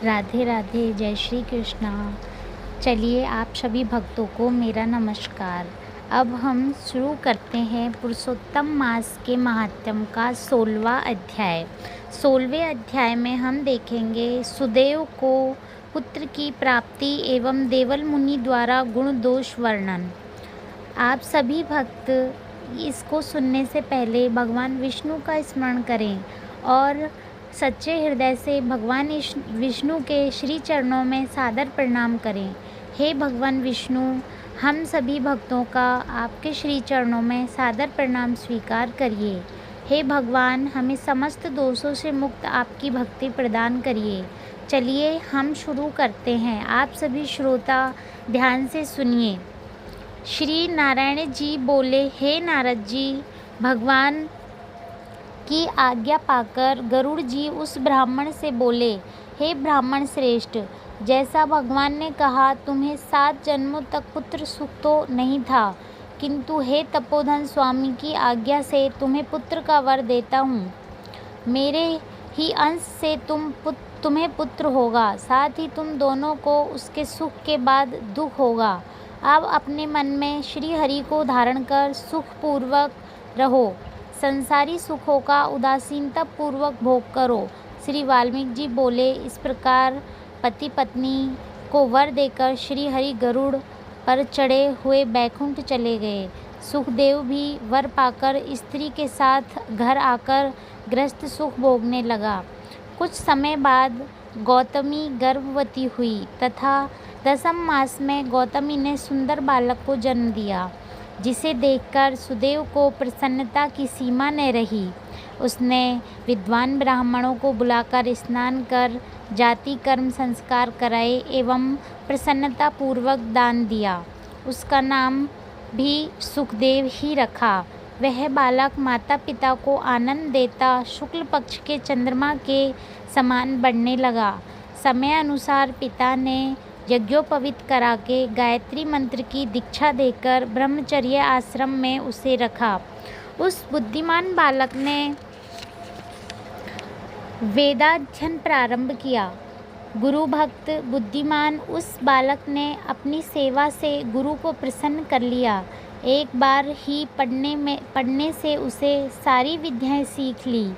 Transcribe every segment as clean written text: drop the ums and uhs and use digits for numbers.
राधे राधे, जय श्री कृष्णा। चलिए आप सभी भक्तों को मेरा नमस्कार। अब हम शुरू करते हैं पुरुषोत्तम मास के महात्म्य का 16वां अध्याय। 16वें अध्याय में हम देखेंगे सुदेव को पुत्र की प्राप्ति एवं देवल मुनि द्वारा गुण दोष वर्णन। आप सभी भक्त इसको सुनने से पहले भगवान विष्णु का स्मरण करें और सच्चे हृदय से भगवान विष्णु के श्री चरणों में सादर प्रणाम करें। हे भगवान विष्णु, हम सभी भक्तों का आपके श्री चरणों में सादर प्रणाम स्वीकार करिए। हे भगवान, हमें समस्त दोषों से मुक्त आपकी भक्ति प्रदान करिए। चलिए हम शुरू करते हैं। आप सभी श्रोता ध्यान से सुनिए। श्री नारायण जी बोले, हे नारद जी, भगवान की आज्ञा पाकर गरुड़ जी उस ब्राह्मण से बोले, हे ब्राह्मण श्रेष्ठ, जैसा भगवान ने कहा तुम्हें 7 जन्मों तक पुत्र सुख तो नहीं था, किंतु हे तपोधन स्वामी की आज्ञा से तुम्हें पुत्र का वर देता हूँ। मेरे ही अंश से तुम्हें पुत्र होगा, साथ ही तुम दोनों को उसके सुख के बाद दुख होगा। अब अपने मन में श्री हरि को धारण कर सुखपूर्वक रहो, संसारी सुखों का उदासीनता पूर्वक भोग करो। श्री वाल्मीकि जी बोले, इस प्रकार पति पत्नी को वर देकर श्री हरि गरुड़ पर चढ़े हुए बैकुंठ चले गए। सुखदेव भी वर पाकर स्त्री के साथ घर आकर गृहस्थ सुख भोगने लगा। कुछ समय बाद गौतमी गर्भवती हुई तथा 10वें मास में गौतमी ने सुंदर बालक को जन्म दिया, जिसे देखकर सुदेव को प्रसन्नता की सीमा न रही। उसने विद्वान ब्राह्मणों को बुलाकर स्नान कर जाति कर्म संस्कार कराए एवं प्रसन्नता पूर्वक दान दिया। उसका नाम भी सुखदेव ही रखा। वह बालक माता पिता को आनंद देता शुक्ल पक्ष के चंद्रमा के समान बढ़ने लगा। समय अनुसार पिता ने यज्ञोपवीत करा के गायत्री मंत्र की दीक्षा देकर ब्रह्मचर्य आश्रम में उसे रखा। उस बुद्धिमान बालक ने वेदाध्ययन प्रारंभ किया। गुरु भक्त बुद्धिमान उस बालक ने अपनी सेवा से गुरु को प्रसन्न कर लिया। एक बार ही पढ़ने से उसे सारी विद्याएं सीख ली।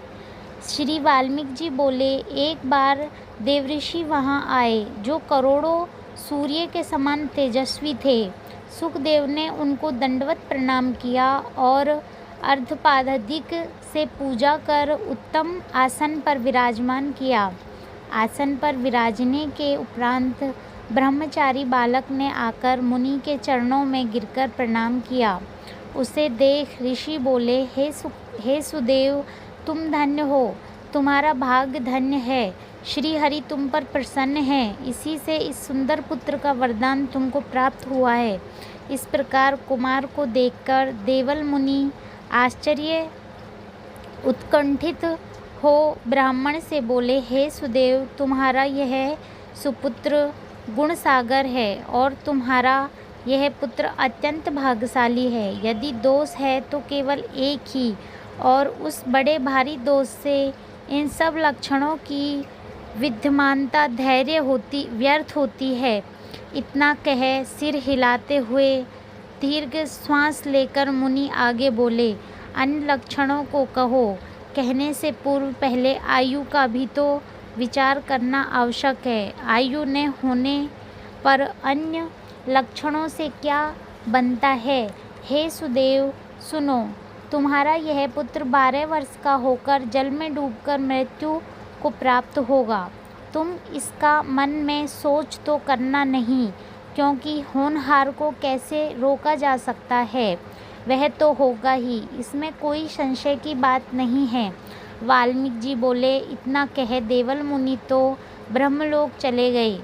श्री वाल्मीकि जी बोले, एक बार देवऋषि वहाँ आए जो करोड़ों सूर्य के समान तेजस्वी थे। सुखदेव ने उनको दंडवत प्रणाम किया और अर्धपादादिक से पूजा कर उत्तम आसन पर विराजमान किया। आसन पर विराजने के उपरांत ब्रह्मचारी बालक ने आकर मुनि के चरणों में गिरकर प्रणाम किया। उसे देख ऋषि बोले, हे सुदेव, तुम धन्य हो, तुम्हारा भाग्य धन्य है। श्री हरि तुम पर प्रसन्न है, इसी से इस सुंदर पुत्र का वरदान तुमको प्राप्त हुआ है। इस प्रकार कुमार को देखकर देवल मुनि आश्चर्य उत्कंठित हो ब्राह्मण से बोले, हे सुदेव, तुम्हारा यह सुपुत्र गुण सागर है और तुम्हारा यह पुत्र अत्यंत भाग्यशाली है। यदि दोष है तो केवल एक ही, और उस बड़े भारी दोष से इन सब लक्षणों की विद्यमानता व्यर्थ होती है। इतना कह सिर हिलाते हुए दीर्घ श्वास लेकर मुनि आगे बोले, अन्य लक्षणों को कहो। कहने से पूर्व पहले आयु का भी तो विचार करना आवश्यक है। आयु न होने पर अन्य लक्षणों से क्या बनता है। हे सुदेव, सुनो, तुम्हारा यह पुत्र 12 वर्ष का होकर जल में डूबकर मृत्यु को प्राप्त होगा। तुम इसका मन में सोच तो करना नहीं, क्योंकि होनहार को कैसे रोका जा सकता है, वह तो होगा ही, इसमें कोई संशय की बात नहीं है। वाल्मीकि जी बोले, इतना कह देवल मुनि तो ब्रह्मलोक चले गए।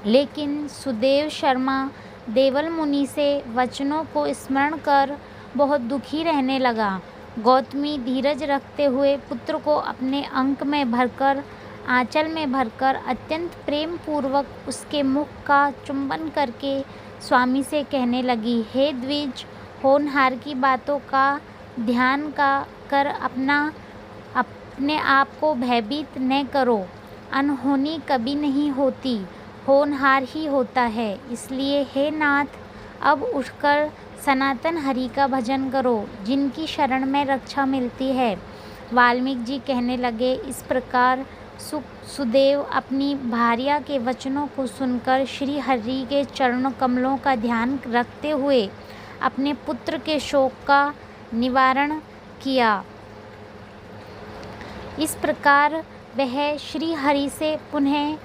लेकिन सुदेव शर्मा देवल मुनि से वचनों को स्मरण कर बहुत दुखी रहने लगा। गौतमी धीरज रखते हुए पुत्र को अपने अंक में भरकर आंचल में भरकर अत्यंत प्रेम पूर्वक उसके मुख का चुंबन करके स्वामी से कहने लगी, हे द्विज, होनहार की बातों का ध्यान कर अपने आप को भयभीत न करो। अनहोनी कभी नहीं होती, होनहार ही होता है। इसलिए हे नाथ, अब उठकर सनातन हरि का भजन करो, जिनकी शरण में रक्षा मिलती है। वाल्मीकि जी कहने लगे, इस प्रकार सुदेव अपनी भार्या के वचनों को सुनकर श्री हरि के चरण कमलों का ध्यान रखते हुए अपने पुत्र के शोक का निवारण किया। इस प्रकार वह श्री हरि से पुनः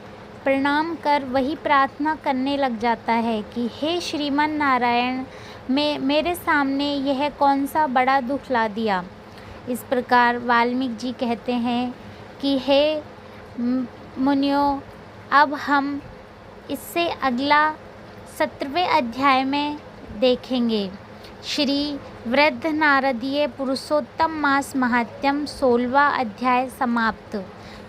प्रणाम कर वही प्रार्थना करने लग जाता है कि हे श्रीमन नारायण, मेरे सामने यह कौन सा बड़ा दुख ला दिया। इस प्रकार वाल्मीकि जी कहते हैं कि हे मुनियों, अब हम इससे अगला 17वें अध्याय में देखेंगे। श्री वृद्ध नारदीय पुरुषोत्तम मास महात्म्यम 16वां अध्याय समाप्त।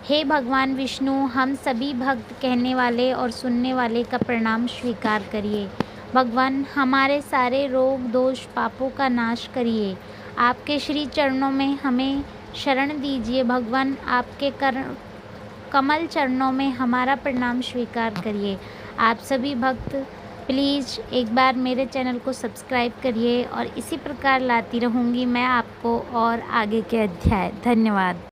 हे भगवान विष्णु, हम सभी भक्त कहने वाले और सुनने वाले का प्रणाम स्वीकार करिए। भगवान, हमारे सारे रोग दोष पापों का नाश करिए। आपके श्री चरणों में हमें शरण दीजिए। भगवान, आपके कमल चरणों में हमारा प्रणाम स्वीकार करिए। आप सभी भक्त प्लीज़ एक बार मेरे चैनल को सब्सक्राइब करिए और इसी प्रकार लाती रहूँगी मैं आपको और आगे के अध्याय। धन्यवाद।